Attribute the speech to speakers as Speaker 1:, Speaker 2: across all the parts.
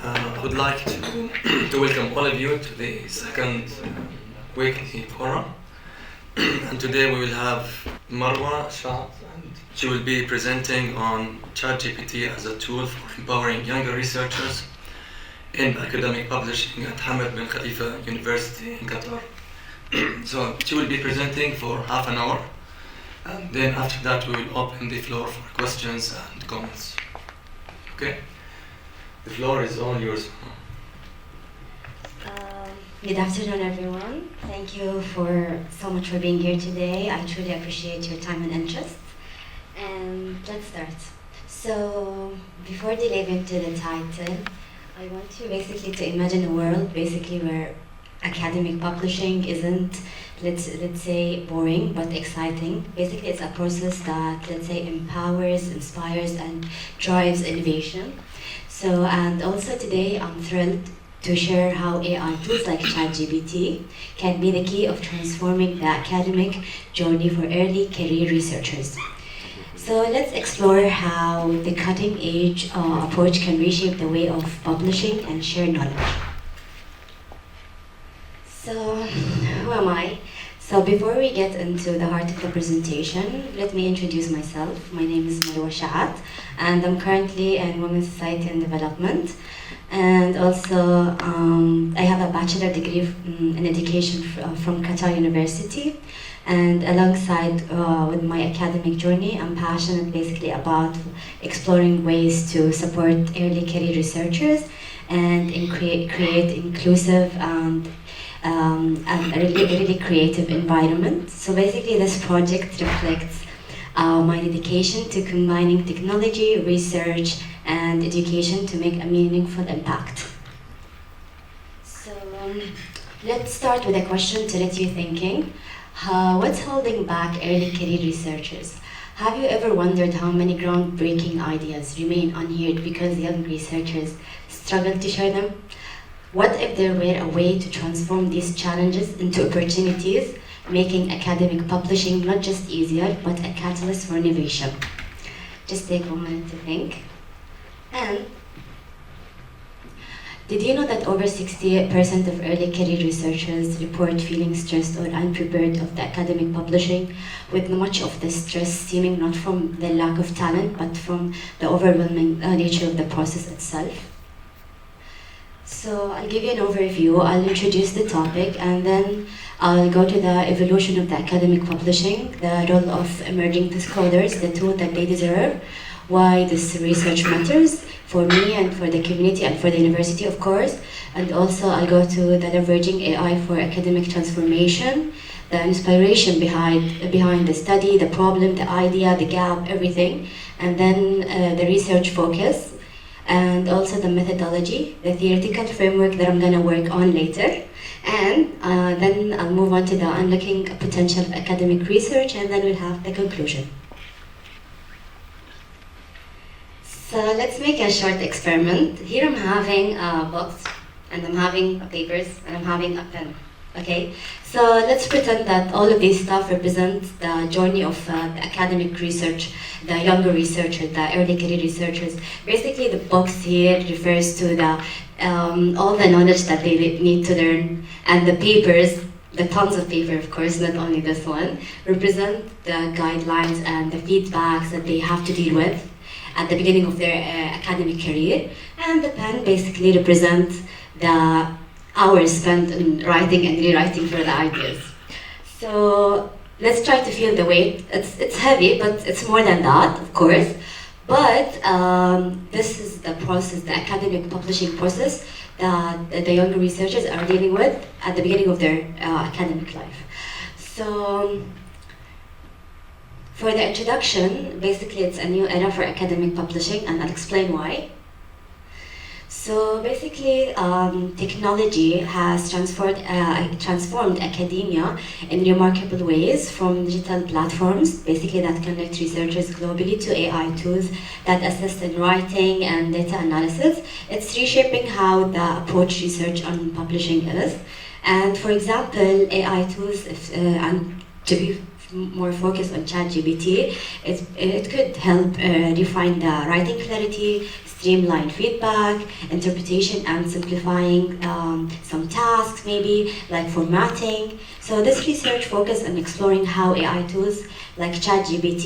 Speaker 1: I would like to welcome all of you to the second weekly forum. And today we will have Marwa Shah, and she will be presenting on ChatGPT as a tool for empowering younger researchers in academic publishing at Hamad Bin Khalifa University in Qatar. So she will be presenting for half an hour, and then after that we will open the floor for questions and comments. Okay? The floor is all yours.
Speaker 2: Good afternoon, everyone. Thank you so much for being here today. I truly appreciate your time and interest. And let's start. So, before delving into the title, I want you basically to imagine a world basically where academic publishing isn't, let's say, boring but exciting. Basically, it's a process that, let's say, empowers, inspires, and drives innovation. So, and also today, I'm thrilled to share how AI tools like ChatGPT can be the key of transforming the academic journey for early career researchers. So let's explore how the cutting-edge approach can reshape the way of publishing and share knowledge. So, who am I? So before we get into the heart of the presentation, let me introduce myself. My name is Marwa Shah, and I'm currently in Women's Society and Development. And also, I have a bachelor degree in education from Qatar University. And alongside with my academic journey, I'm passionate basically about exploring ways to support early career researchers and create inclusive and a really creative environment. So basically this project reflects my dedication to combining technology, research, and education to make a meaningful impact. So let's start with a question to let you thinking. What's holding back early career researchers? Have you ever wondered how many groundbreaking ideas remain unheard because young researchers struggle to share them? What if there were a way to transform these challenges into opportunities, making academic publishing not just easier, but a catalyst for innovation? Just take a minute to think. And did you know that over 60% of early career researchers report feeling stressed or unprepared of the academic publishing, with much of the stress stemming not from the lack of talent, but from the overwhelming nature of the process itself? So I'll give you an overview, I'll introduce the topic, and then I'll go to the evolution of the academic publishing, the role of emerging scholars, the tool that they deserve, why this research matters for me and for the community and for the university, of course. And also I'll go to the leveraging AI for academic transformation, the inspiration behind the study, the problem, the idea, the gap, everything. And then the research focus, and also the methodology, the theoretical framework that I'm gonna work on later. And then I'll move on to the unlocking potential of academic research, and then we'll have the conclusion. So let's make a short experiment. Here I'm having a box, and I'm having papers, and I'm having a pen. Okay, so let's pretend that all of these stuff represents the journey of the academic research, the younger researcher, the early career researchers. Basically, the box here refers to the all the knowledge that they need to learn, and the papers, the tons of paper, of course, not only this one, represent the guidelines and the feedbacks that they have to deal with at the beginning of their academic career. And the pen basically represents the hours spent in writing and rewriting for the ideas. So let's try to feel the weight. It's heavy, but it's more than that, of course. But this is the process, the academic publishing process that the younger researchers are dealing with at the beginning of their academic life. So for the introduction, basically it's a new era for academic publishing, and I'll explain why. So basically, technology has transformed academia in remarkable ways, from digital platforms, basically that connect researchers globally, to AI tools that assist in writing and data analysis. It's reshaping how the approach research on publishing is. And for example, AI tools, and to be more focused on ChatGPT, it could help refine the writing clarity, streamline feedback, interpretation, and simplifying some tasks, maybe like formatting. So this research focused on exploring how AI tools like ChatGPT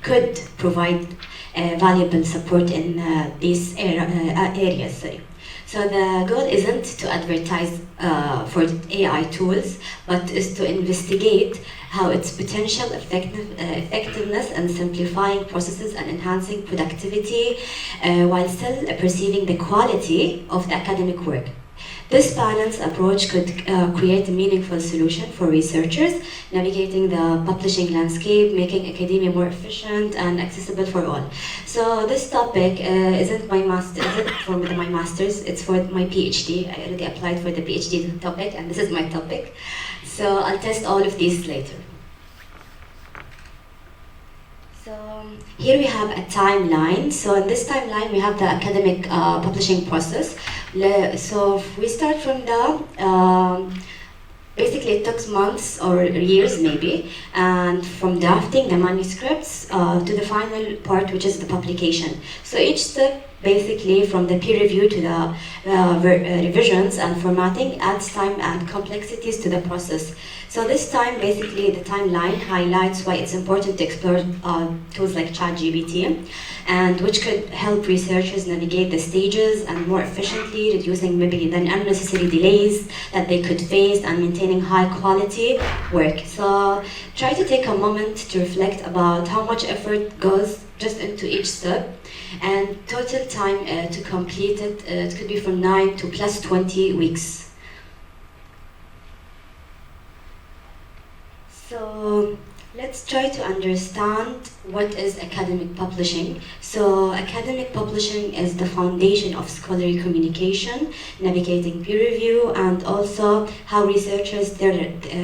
Speaker 2: could provide valuable support in these areas. Sorry. So the goal isn't to advertise for AI tools, but is to investigate how its potential effectiveness and simplifying processes and enhancing productivity while still perceiving the quality of the academic work. This balanced approach could create a meaningful solution for researchers, navigating the publishing landscape, making academia more efficient and accessible for all. So this topic isn't for my master's, it's for my PhD. I already applied for the PhD topic, and this is my topic. So I'll test all of these later. So here we have a timeline. So in this timeline, we have the academic publishing process. So we start from the, basically it took months or years maybe, and from drafting the manuscripts to the final part, which is the publication. So each step, basically from the peer review to the revisions and formatting, adds time and complexities to the process. So this time, basically the timeline highlights why it's important to explore tools like ChatGPT, and which could help researchers navigate the stages and more efficiently, reducing maybe the unnecessary delays that they could face and maintaining high quality work. So try to take a moment to reflect about how much effort goes just into each step, and total time to complete it, it could be from 9 to plus 20 weeks. So let's try to understand what is academic publishing. So academic publishing is the foundation of scholarly communication, navigating peer review, and also how researchers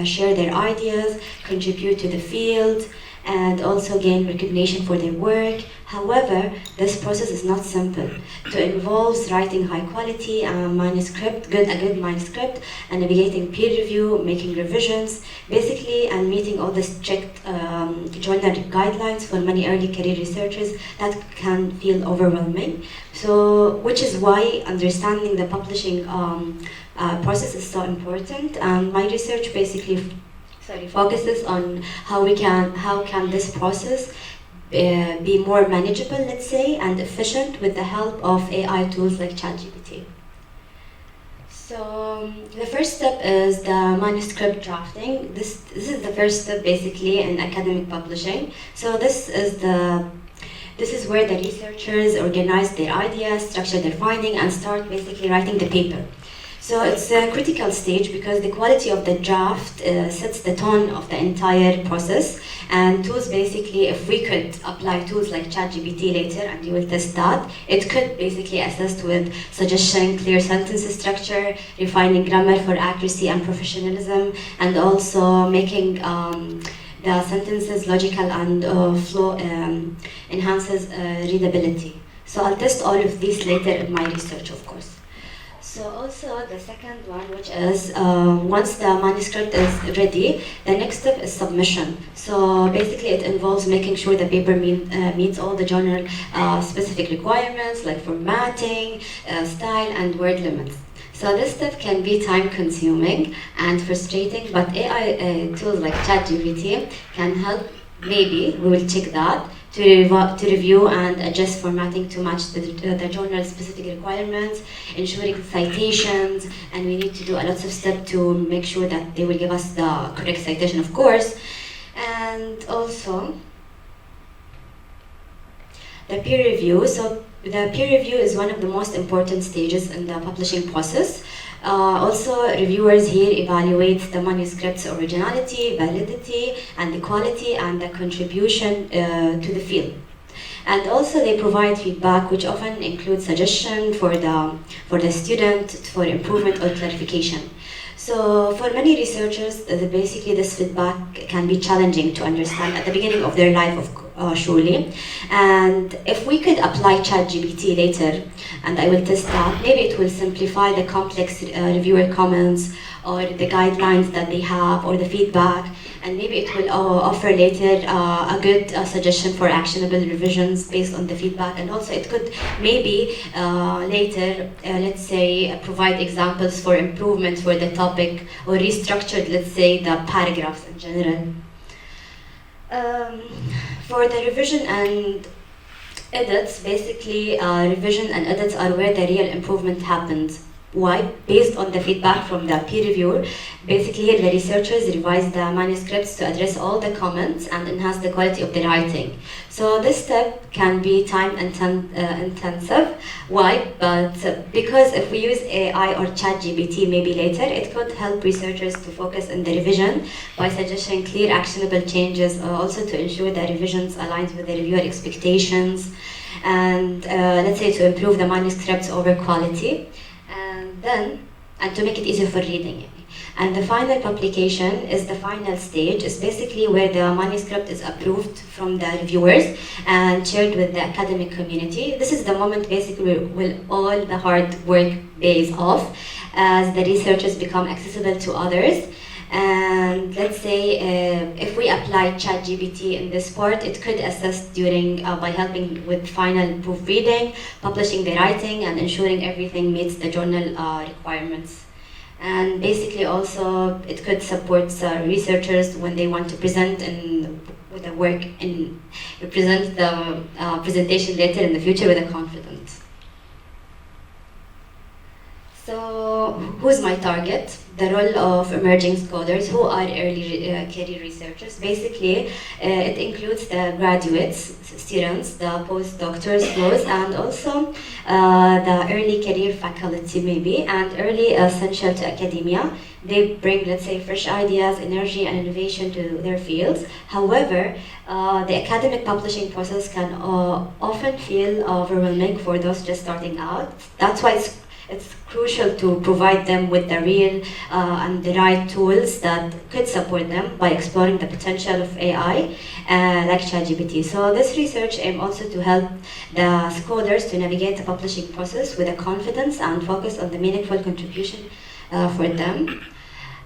Speaker 2: share their ideas, contribute to the field, and also gain recognition for their work. However, this process is not simple. It involves writing high quality manuscript, a good manuscript, and navigating peer review, making revisions, basically, and meeting all the strict journal guidelines for many early career researchers that can feel overwhelming. So, which is why understanding the publishing process is so important. And my research basically focuses on how can this process be more manageable, let's say, and efficient with the help of AI tools like ChatGPT. So the first step is the manuscript drafting. This is the first step basically in academic publishing. So this is where the researchers organize their ideas, structure their finding, and start basically writing the paper. So it's a critical stage because the quality of the draft sets the tone of the entire process. And tools basically, if we could apply tools like ChatGPT later, and you will test that, it could basically assist with suggesting clear sentence structure, refining grammar for accuracy and professionalism, and also making the sentences logical and flow enhances readability. So I'll test all of these later in my research, of course. So also the second one, which is once the manuscript is ready, the next step is submission. So basically it involves making sure the paper meets all the journal specific requirements like formatting, style, and word limits. So this step can be time consuming and frustrating, but AI tools like ChatGPT can help. Maybe we will check that to review and adjust formatting to match the journal specific requirements, ensuring citations, and we need to do a lot of steps to make sure that they will give us the correct citation, of course. And also the peer review. So the peer review is one of the most important stages in the publishing process. Also, reviewers here evaluate the manuscript's originality, validity, and the quality and the contribution to the field. And also they provide feedback, which often includes suggestion for the student for improvement or clarification. So for many researchers, basically this feedback can be challenging to understand at the beginning of their life, surely. And if we could apply ChatGPT later, and I will test that, maybe it will simplify the complex reviewer comments or the guidelines that they have or the feedback, and maybe it will offer later a good suggestion for actionable revisions based on the feedback, and also it could maybe later, let's say, provide examples for improvement for the topic, or restructured, let's say, the paragraphs in general. For the revision and edits, basically, revision and edits are where the real improvement happens. Why? Based on the feedback from the peer reviewer. Basically, the researchers revise the manuscripts to address all the comments and enhance the quality of the writing. So this step can be time intensive. Why? But because if we use AI or ChatGPT maybe later, it could help researchers to focus on the revision by suggesting clear, actionable changes, also to ensure the revisions aligns with the reviewer expectations, and let's say to improve the manuscripts over quality. And to make it easier for reading. And the final publication is the final stage. It's basically where the manuscript is approved from the reviewers and shared with the academic community. This is the moment basically where all the hard work pays off as the researchers become accessible to others. And let's say if we apply ChatGPT in this part, it could assist during by helping with final proofreading, publishing the writing, and ensuring everything meets the journal requirements. And basically also it could support researchers when they want to present with the work and present the presentation later in the future with a confidence. So, who's my target? The role of emerging scholars who are early career researchers. Basically, it includes the graduates, students, the postdoctors, fellows, and also the early career faculty maybe, and early essential to academia. They bring, let's say, fresh ideas, energy, and innovation to their fields. However, the academic publishing process can often feel overwhelming for those just starting out. That's why it's crucial to provide them with the real and the right tools that could support them by exploring the potential of AI, like ChatGPT. So this research aims also to help the scholars to navigate the publishing process with a confidence and focus on the meaningful contribution for them.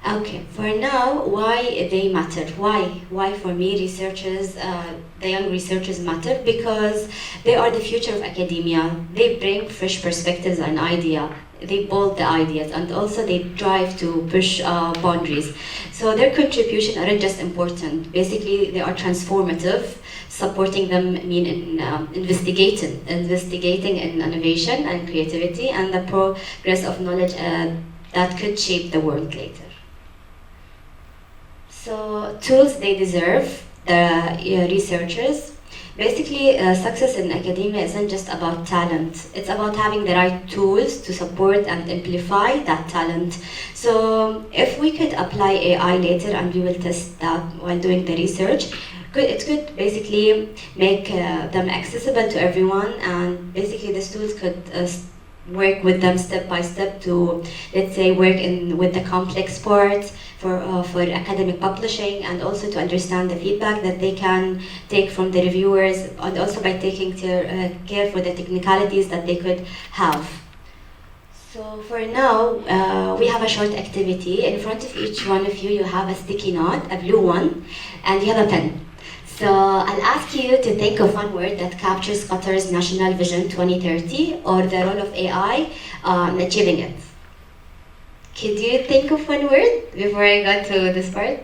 Speaker 2: Okay, for now, why they matter? Why for me researchers, the young researchers matter? Because they are the future of academia. They bring fresh perspectives and ideas. They bold the ideas, and also they drive to push boundaries. So their contribution aren't just important. Basically, they are transformative. Supporting them mean in investigating in innovation and creativity and the progress of knowledge that could shape the world later. So tools they deserve, the researchers. Basically, success in academia isn't just about talent. It's about having the right tools to support and amplify that talent. So if we could apply AI later, and we will test that while doing the research, it could basically make them accessible to everyone, and basically these tools could work with them step by step to, let's say, work with the complex parts for academic publishing, and also to understand the feedback that they can take from the reviewers, and also by taking care for the technicalities that they could have. So for now, we have a short activity. In front of each one of you, you have a sticky note, a blue one, and you have a pen. So I'll ask you to think of one word that captures Qatar's National Vision 2030 or the role of AI in achieving it. Could you think of one word before I got to this part?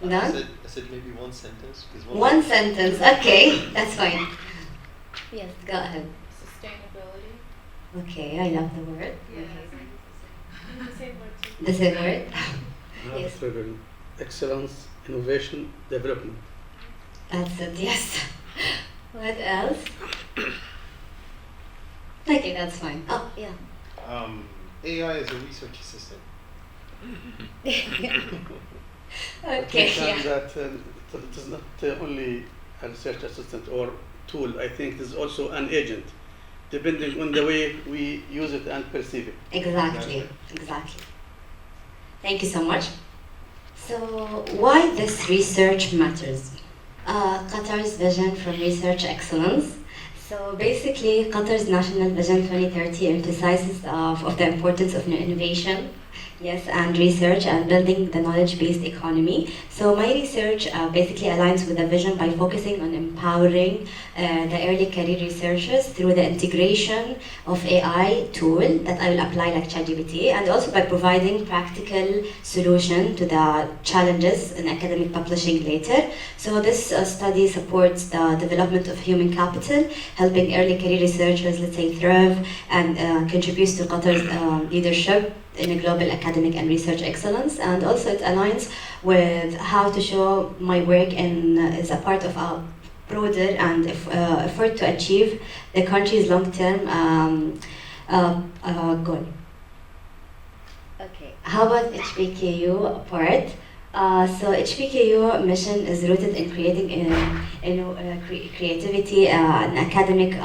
Speaker 2: Done?
Speaker 3: I said maybe one sentence.
Speaker 2: One sentence, okay, that's fine. Yes, go ahead.
Speaker 4: Sustainability.
Speaker 2: Okay, I love the word.
Speaker 4: Yeah.
Speaker 2: Okay.
Speaker 4: The same word too.
Speaker 2: The same word? Yes.
Speaker 5: Driven. Excellence, innovation, development.
Speaker 2: That's it, yes. What else? Okay, that's fine. Oh, yeah.
Speaker 3: AI is a research assistant.
Speaker 2: Okay,
Speaker 5: I
Speaker 2: yeah.
Speaker 5: that it is not only a research assistant or tool. I think it is also an agent, depending on the way we use it and perceive it.
Speaker 2: Exactly. Thank you so much. So, why this research matters? Qatar's vision for research excellence. So basically, Qatar's National Vision 2030 emphasizes of the importance of innovation, Yes, and research and building the knowledge-based economy. So my research basically aligns with the vision by focusing on empowering the early career researchers through the integration of AI tool that I will apply like ChatGPT, and also by providing practical solution to the challenges in academic publishing later. So this study supports the development of human capital, helping early career researchers, let's say, thrive and contributes to Qatar's leadership in a global academic and research excellence, and also it aligns with how to show my work and is a part of our broader and effort to achieve the country's long-term goal. Okay, how about HBKU part? So HBKU mission is rooted in creating creativity and academic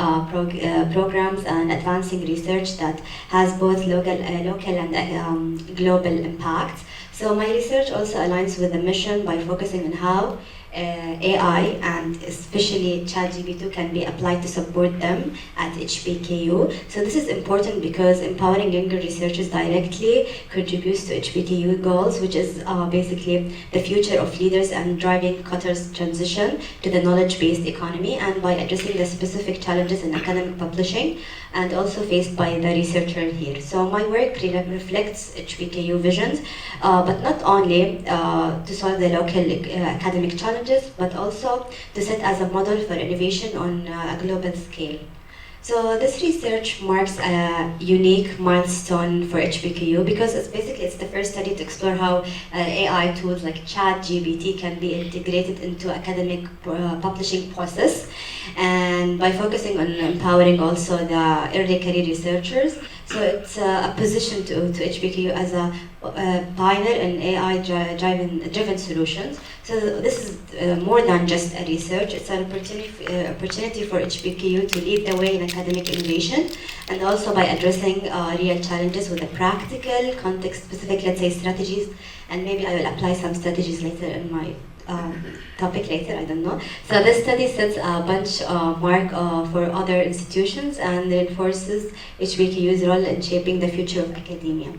Speaker 2: programs and advancing research that has both local and global impact. So my research also aligns with the mission by focusing on how AI and especially ChatGPT can be applied to support them at HBKU. So this is important because empowering younger researchers directly contributes to HBKU goals, which is basically the future of leaders and driving Qatar's transition to the knowledge-based economy, and by addressing the specific challenges in academic publishing and also faced by the researcher here. So my work reflects HBKU visions, but not only to solve the local academic challenges, but also to set as a model for innovation on a global scale. So this research marks a unique milestone for HBKU because it's the first study to explore how AI tools like ChatGPT can be integrated into academic publishing process, and by focusing on empowering also the early career researchers. So it's a position to HBKU as a pioneer in AI-driven solutions. So this is more than just a research, it's an opportunity for HBKU to lead the way in academic innovation, and also by addressing real challenges with a practical, context-specific, let's say, strategies, and maybe I will apply some strategies later in my topic later, I don't know. So this study sets a benchmark for other institutions and reinforces HBKU's role in shaping the future of academia.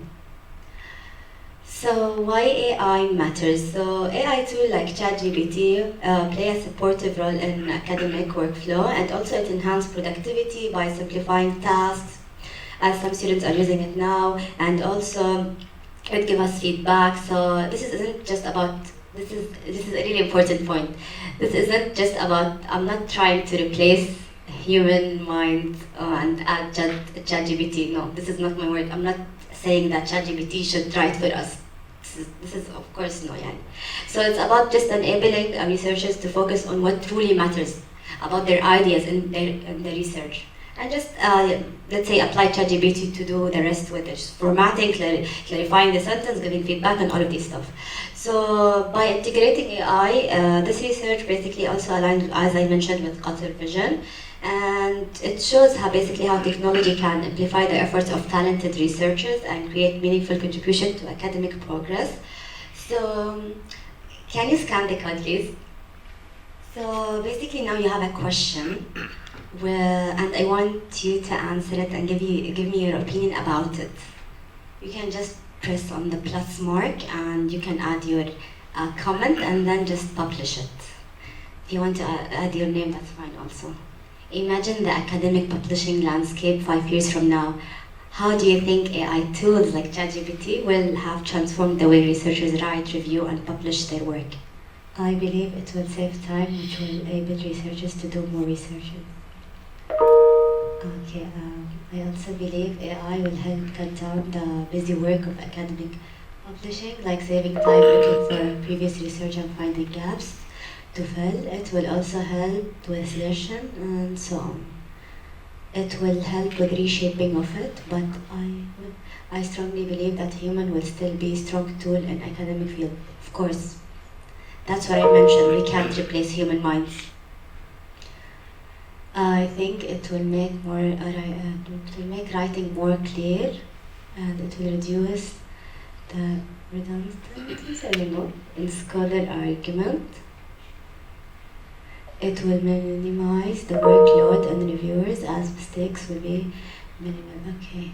Speaker 2: So why AI matters? So AI tools like ChatGPT play a supportive role in academic workflow, and also it enhances productivity by simplifying tasks, as some students are using it now, and also it gives us feedback. So this isn't just about this is a really important point. This isn't just about, I'm not trying to replace human mind and add ChatGPT. No, this is not my word. I'm not saying that ChatGPT should write for us. This is of course no, yeah. So it's about just enabling researchers to focus on what truly matters about their ideas in their research. And just, let's say, apply ChatGPT to do the rest with it. Formatting, clarifying the sentence, giving feedback, and all of this stuff. So by integrating AI, this research basically also aligns, as I mentioned, with Qatar Vision. And it shows how technology can amplify the efforts of talented researchers and create meaningful contribution to academic progress. So, can you scan the code, please? So basically now you have a question. And I want you to answer it and give me your opinion about it. You can just press on the plus mark and you can add your comment and then just publish it. If you want to add your name, that's fine also. Imagine the academic publishing landscape 5 years from now. How do you think AI tools like ChatGPT will have transformed the way researchers write, review, and publish their work? I believe it will save time, which will enable researchers to do more research. Okay, I also believe AI will help cut down the busy work of academic publishing, like saving time looking for previous research and finding gaps to fill. It will also help with selection and so on. It will help with reshaping of it, but I strongly believe that human will still be a strong tool in academic field. Of course, that's what I mentioned, we can't replace human minds. I think it will make writing more clear, and it will reduce the redundancies, in scholar argument. It will minimize the workload on reviewers as mistakes will be minimal. Okay.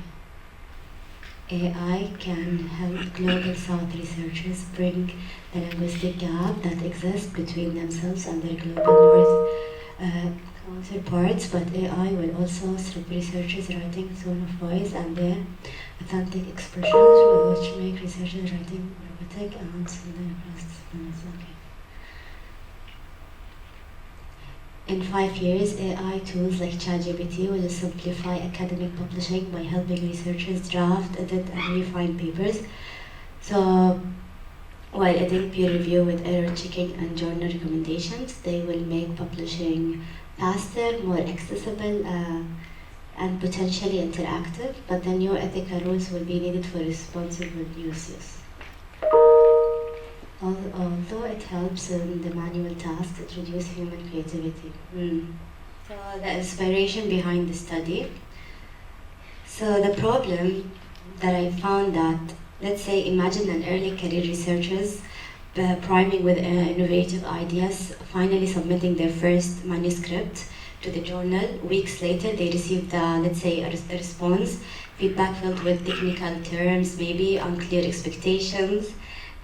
Speaker 2: AI can help global South researchers bring the linguistic gap that exists between themselves and their global North counterparts, but AI will also help researchers writing tone of voice and their authentic expressions, which make researchers writing robotic and similar processes. Okay. In 5 years, AI tools like ChatGPT will simplify academic publishing by helping researchers draft, edit, and refine papers. So, while adding peer review with error checking and journal recommendations, they will make publishing faster, more accessible, and potentially interactive, but the new ethical rules will be needed for responsible uses. Although it helps in the manual tasks, it reduces human creativity. So the inspiration behind the study. So the problem that I found that, let's say, imagine an early career researchers priming with innovative ideas, finally submitting their first manuscript to the journal. Weeks later, they received, let's say, a response, feedback filled with technical terms, maybe unclear expectations,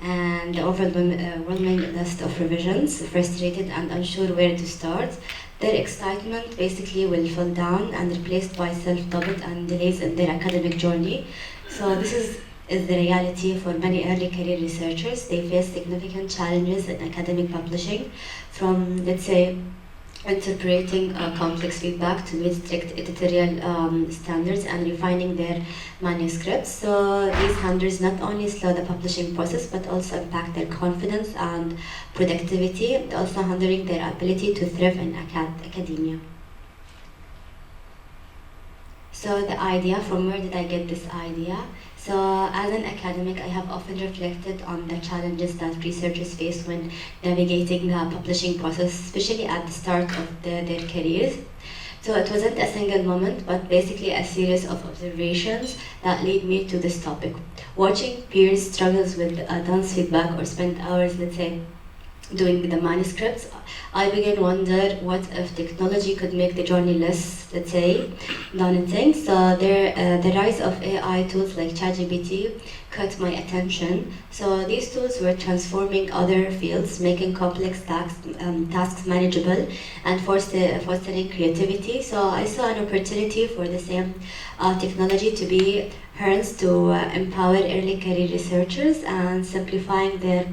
Speaker 2: and overwhelming list of revisions, frustrated and unsure where to start. Their excitement basically will fall down and replaced by self-doubt and delays in their academic journey. So this is the reality for many early career researchers. They face significant challenges in academic publishing, from, let's say, interpreting complex feedback to meet strict editorial standards and refining their manuscripts. So these hindrances not only slow the publishing process but also impact their confidence and productivity, also hindering their ability to thrive in academia. So the idea, from where did I get this idea? So as an academic, I have often reflected on the challenges that researchers face when navigating the publishing process, especially at the start of their careers. So it wasn't a single moment, but basically a series of observations that led me to this topic. Watching peers struggles with dense feedback or spend hours, let's say, doing the manuscripts, I began to wonder what if technology could make the journey less, let's say, daunting. So the rise of AI tools like ChatGPT caught my attention. So these tools were transforming other fields, making complex tasks manageable and fostering creativity. So I saw an opportunity for the same technology to be harnessed to empower early career researchers and simplifying their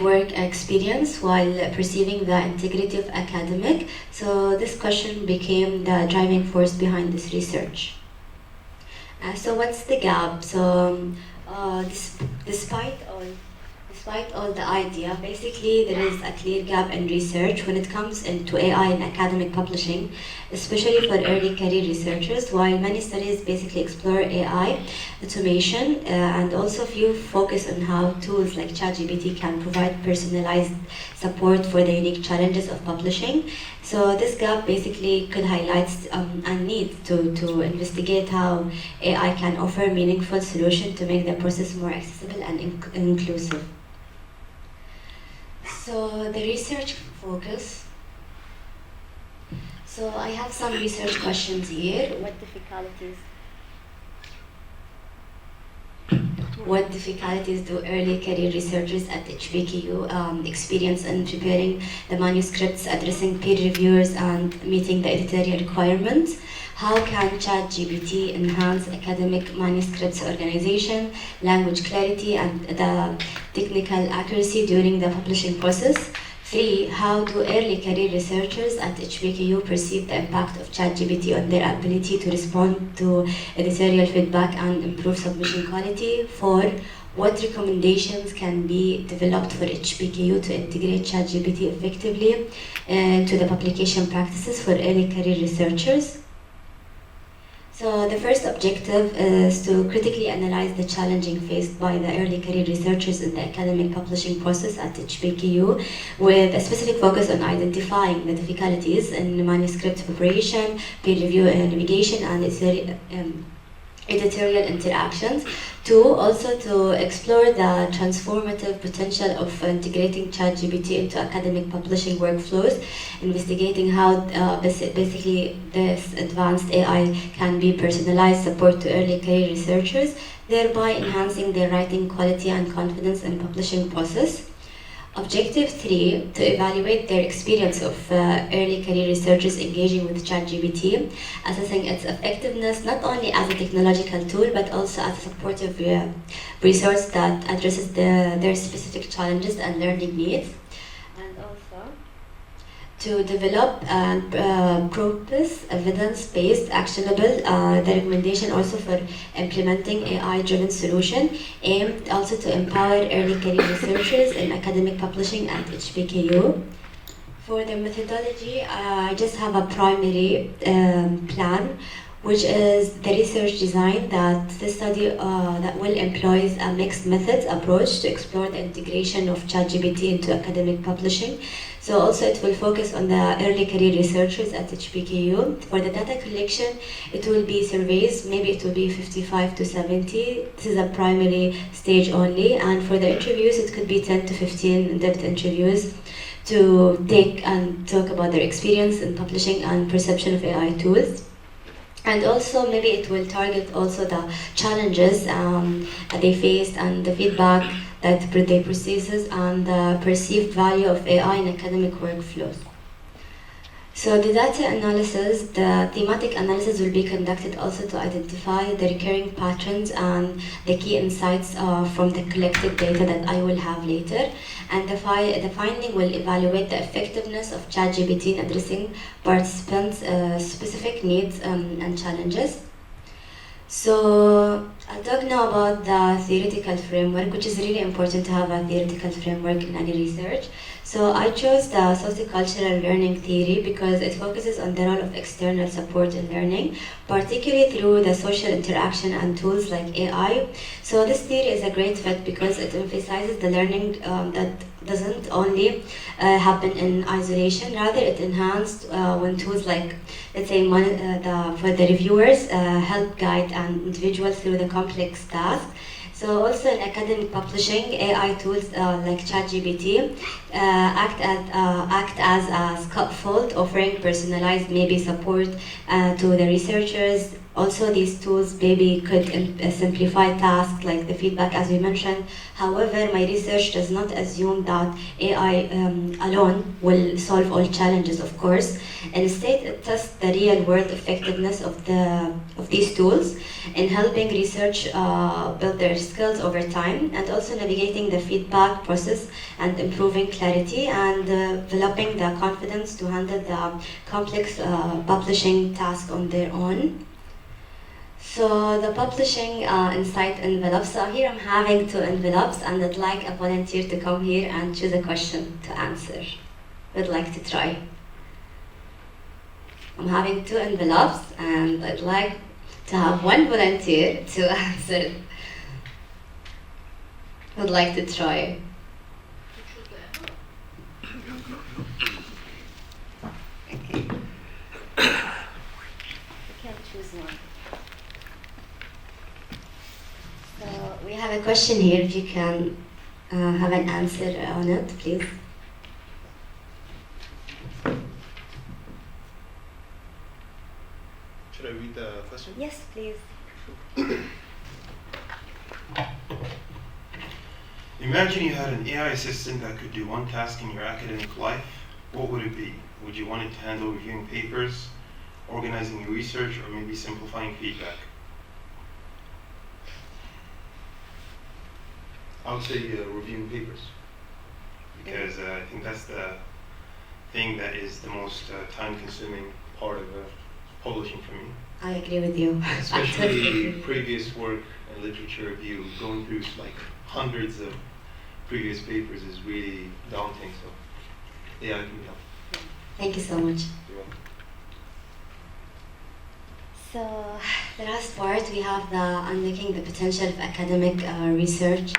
Speaker 2: work experience while perceiving the integrity of academic. So this question became the driving force behind this research. So what's the gap? So despite all the idea, basically there is a clear gap in research when it comes into AI in academic publishing, especially for early career researchers. While many studies basically explore AI automation and also few focus on how tools like ChatGPT can provide personalized support for the unique challenges of publishing. So this gap basically could highlight a need to investigate how AI can offer meaningful solution to make the process more accessible and inclusive. So the research focus. So I have some research questions here. What difficulties do early career researchers at HBKU experience in preparing the manuscripts, addressing peer reviewers, and meeting the editorial requirements? How can ChatGPT enhance academic manuscripts organization, language clarity, and the technical accuracy during the publishing process? 3. How do early career researchers at HBKU perceive the impact of ChatGPT on their ability to respond to editorial feedback and improve submission quality? 4. What recommendations can be developed for HBKU to integrate ChatGPT effectively to the publication practices for early career researchers? So the first objective is to critically analyze the challenges faced by the early career researchers in the academic publishing process at HBKU, with a specific focus on identifying the difficulties in manuscript preparation, peer review navigation, and editorial interactions. Two, also to explore the transformative potential of integrating ChatGPT into academic publishing workflows, investigating how basically this advanced AI can be personalized support to early career researchers, thereby enhancing their writing quality and confidence in publishing process. Objective 3, to evaluate their experience of early career researchers engaging with ChatGPT, assessing its effectiveness not only as a technological tool but also as a supportive resource that addresses their specific challenges and learning needs. And also to develop and propose evidence-based, actionable the recommendation also for implementing AI-driven solution aimed also to empower early career researchers in academic publishing at HBKU. For the methodology, I just have a primary plan, which is the research design that this study that will employ a mixed methods approach to explore the integration of ChatGPT into academic publishing. So also it will focus on the early career researchers at HBKU. For the data collection, it will be surveys, maybe it will be 55 to 70. This is a primary stage only. And for the interviews, it could be 10 to 15 in-depth interviews to take and talk about their experience in publishing and perception of AI tools. And also maybe it will target also the challenges that they faced and the feedback that they processes and the perceived value of AI in academic workflows. So the data analysis, the thematic analysis will be conducted also to identify the recurring patterns and the key insights from the collected data that I will have later. And the finding will evaluate the effectiveness of ChatGPT in addressing participants' specific needs and challenges. So I'll talk now about the theoretical framework, which is really important to have a theoretical framework in any research. So I chose the sociocultural learning theory because it focuses on the role of external support in learning, particularly through the social interaction and tools like AI. So this theory is a great fit because it emphasizes the learning that doesn't only happen in isolation, rather it enhanced when tools like, let's say, for the reviewers help guide an individual through the complex task. So also in academic publishing, AI tools like ChatGPT act as a scaffold, offering personalized maybe support to the researchers. Also, these tools maybe could simplify tasks like the feedback, as we mentioned. However, my research does not assume that AI alone will solve all challenges, of course. Instead, it tests the real-world effectiveness of these tools in helping research build their skills over time, and also navigating the feedback process and improving clarity and developing the confidence to handle the complex publishing task on their own. So the publishing insight envelopes. So here I'm having 2 envelopes, and I'd like a volunteer to come here and choose a question to answer. Would like to try. I'm having 2 envelopes, and I'd like to have 1 volunteer to answer. Would like to try. Okay. You can choose one. So we have a question here. If you can have an answer on it, please.
Speaker 3: Should I read the question?
Speaker 2: Yes, please.
Speaker 6: Imagine you had an AI assistant that could do one task in your academic life. What would it be? Would you want it to handle reviewing papers, organizing your research, or maybe simplifying feedback?
Speaker 3: I would say reviewing papers.
Speaker 6: Because I think that's the thing that is the most time-consuming part of publishing for me.
Speaker 2: I agree with you.
Speaker 3: Especially previous work and literature review, going through like hundreds of previous papers is really daunting. So AI can help.
Speaker 2: Thank you so much.
Speaker 3: You're welcome.
Speaker 2: So the last part, we have the unlocking the potential of academic research.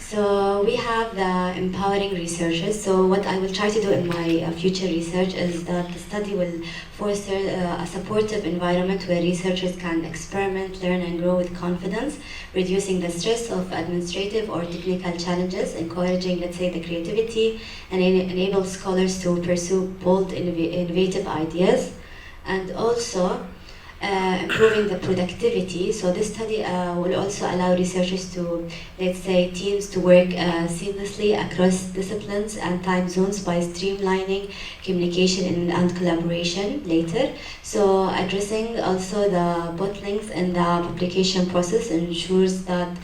Speaker 2: So we have the empowering researchers. So what I will try to do in my future research is that the study will foster a supportive environment where researchers can experiment, learn, and grow with confidence, reducing the stress of administrative or technical challenges, encouraging, let's say, the creativity, and enable scholars to pursue bold, innovative ideas, and also improving the productivity. So this study will also allow researchers to, let's say, teams to work seamlessly across disciplines and time zones by streamlining communication and collaboration later. So addressing also the bottlenecks in the publication process ensures that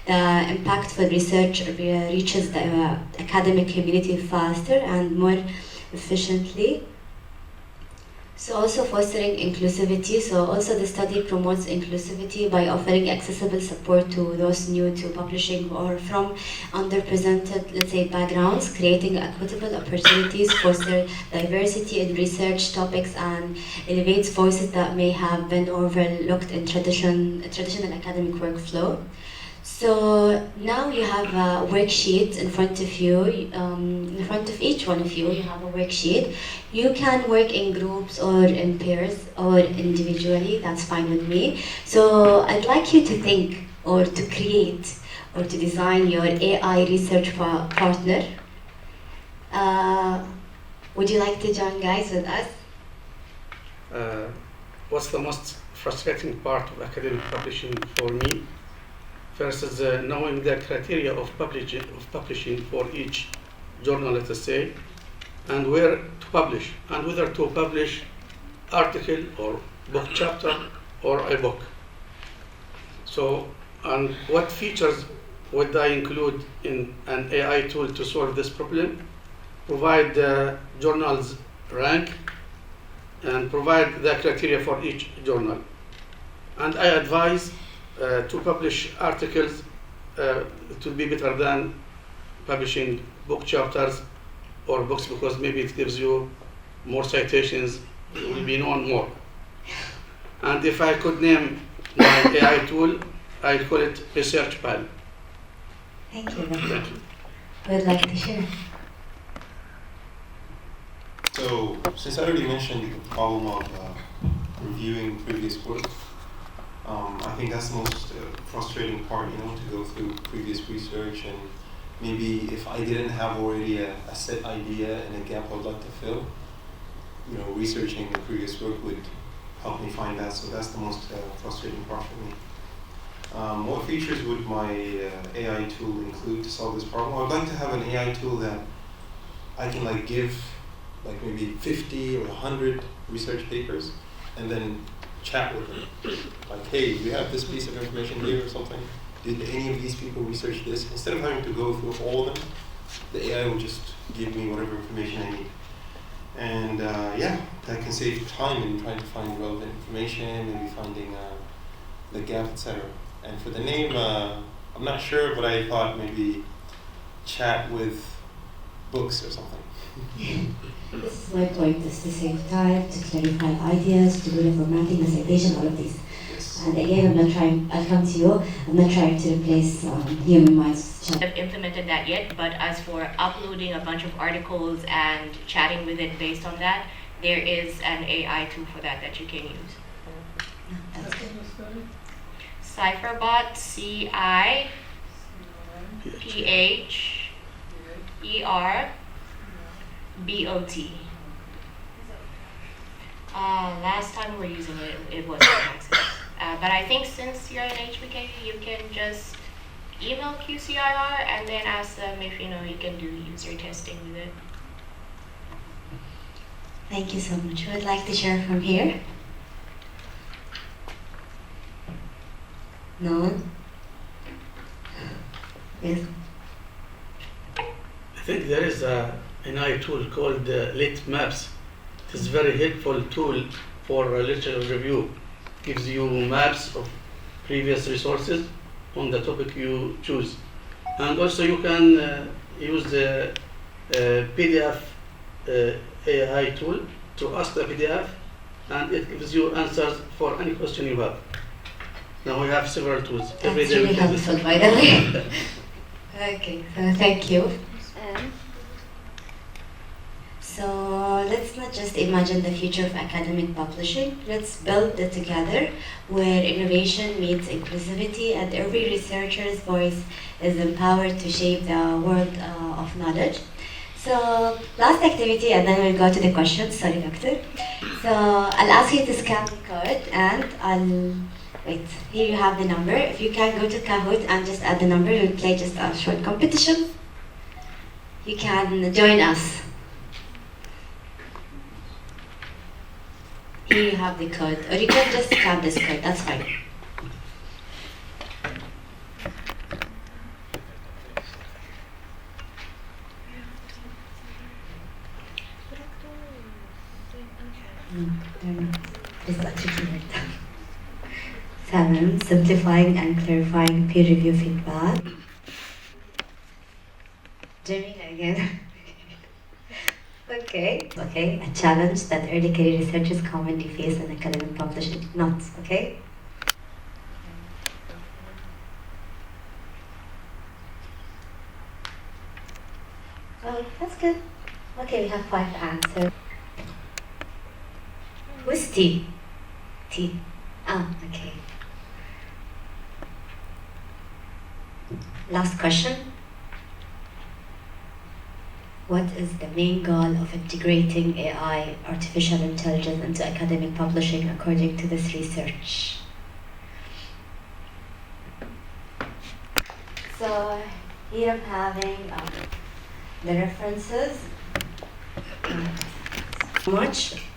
Speaker 2: the impactful research reaches the academic community faster and more efficiently. So also fostering inclusivity. So also the study promotes inclusivity by offering accessible support to those new to publishing or from underrepresented, let's say, backgrounds, creating equitable opportunities, foster diversity in research topics, and elevates voices that may have been overlooked in traditional academic workflow. So now you have a worksheet in front of you. In front of each one of you, you have a worksheet. You can work in groups or in pairs or individually. That's fine with me. So I'd like you to think or to create or to design your AI research partner. Would you like to join, guys, with us?
Speaker 5: What's the most frustrating part of academic publishing for me? First is knowing the criteria of publishing for each journal, let us say, and where to publish, and whether to publish article or book chapter or a book. So, and what features would I include in an AI tool to solve this problem? Provide the journal's rank and provide the criteria for each journal. And I advise to publish articles. It will be better than publishing book chapters or books, because maybe it gives you more citations, you will be known more. And if I could name my AI tool, I'd call it Research Pal.
Speaker 2: Thank you.
Speaker 5: Thank you.
Speaker 2: Who would like to share?
Speaker 6: So, since I already mentioned the problem of reviewing previous work, I think that's the most frustrating part, to go through previous research, and maybe if I didn't have already a set idea and a gap I'd like to fill, researching the previous work would help me find that. So that's the most frustrating part for me. What features would my AI tool include to solve this problem? I'd like to have an AI tool that I can give maybe 50 or 100 research papers and then chat with them. Hey, we have this piece of information here or something. Did any of these people research this? Instead of having to go through all of them, the AI will just give me whatever information I need. And that can save time in trying to find relevant information, maybe finding the gap, etc. And for the name, I'm not sure, but I thought maybe chat with books or something.
Speaker 2: This is my point, is to save time, to clarify ideas, to do the formatting, the citation, all of these.
Speaker 6: Yes.
Speaker 2: And again, I'll come to you, I'm not trying to replace human minds.
Speaker 7: Have implemented that yet, but as for uploading a bunch of articles and chatting with it based on that, there is an AI tool for that you can use.
Speaker 2: That's good.
Speaker 7: Cypherbot, CIPHERBOT. Last time we were using it, it wasn't access. But I think since you're an HBKU, you can just email QCIR and then ask them if you can do user testing with it.
Speaker 2: Thank you so much. Who would like to share from here? No one? Yes.
Speaker 5: I think there is an AI tool called Lit Maps. It is a very helpful tool for literature review. Gives you maps of previous resources on the topic you choose. And also you can use the PDF AI tool to ask the PDF, and it gives you answers for any question you have. Now we have several tools.
Speaker 2: That's really helpful, by the way. Who Okay, so thank you. So let's not just imagine the future of academic publishing, let's build it together where innovation meets inclusivity and every researcher's voice is empowered to shape the world of knowledge. So last activity and then we'll go to the questions, sorry doctor. So I'll ask you to scan the code and wait, here you have the number. If you can go to Kahoot and just add the number, we'll play just a short competition. You can join us. Here you have the code, or you can just scan this code, that's fine. It's actually right. 7. Simplifying and clarifying peer review feedback. Jamila again. Okay, a challenge that early career researchers commonly face in academic publishing. Not, okay? Oh, that's good. Okay, we have 5 answers. Who's T? T. Ah, okay. Last question. What is the main goal of integrating AI, artificial intelligence, into academic publishing according to this research? So here I'm having the references. Much.